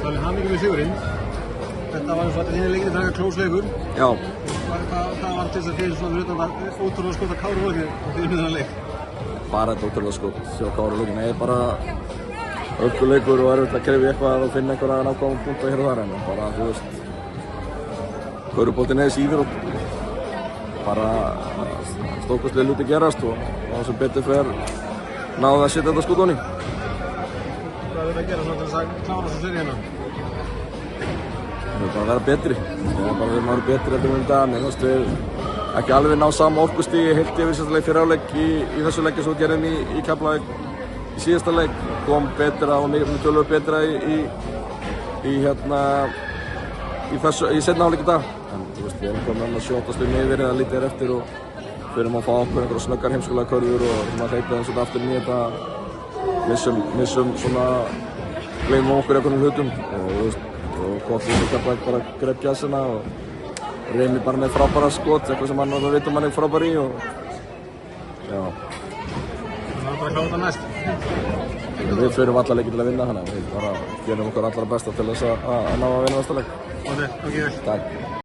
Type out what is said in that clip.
Alveg hamingju með sigurinn. Þetta var svona þínu leikinn frekar klósleikur. Já. Hvað var til þess að þið svona fyrir utan það ótrúlega skot að Kári Lóki og þið unnið þennan leik? Bara þetta ótrúlega skot hjá Kári Lóki. Nei, bara öfluleikur og erfitt að krefja eitthvað og finna einhverja nákvæma punkta hér og þar en bara, þú veist, körfuboltinn er þessi íþrótt. Bara stórkostlega hluti gerast og það sem betur fer náðu að setja þetta skot onni. Hvað er þetta að gera svona til þess að klára þessu seríuna? Það er bara að vera betri. Það er bara að vera betri eftir dag. Mér finnst við ekki alveg ná sama orkustigi heilt yfir sérstaklega í fyrri hálfleik í þessu leik eins og gerðum í Keflavík í síðasta leik. Kom betra og mjög töluvert betra í seinna hálfleik í dag. En þú veist, við erum komin annað 7-8 stigum yfir eða lítið eftir og fyrir að fá okkur einhverja snöggar heimskulega körfur og svona hleypa þeim svona aftur inn í þetta. Missum svona, gleymum okkur einhvern hlutum og gott við Keflavík bara greip gæsina og Remi bara með frábæra skot, eitthvað sem hann vitum hann er frábær í og já. Það var bara að klára þetta næst. Við förum alla leiki til að vinna, þannig að við bara gerum okkur allra besta til þess að ná að vinna næsta leik. Ok, vel. Takk.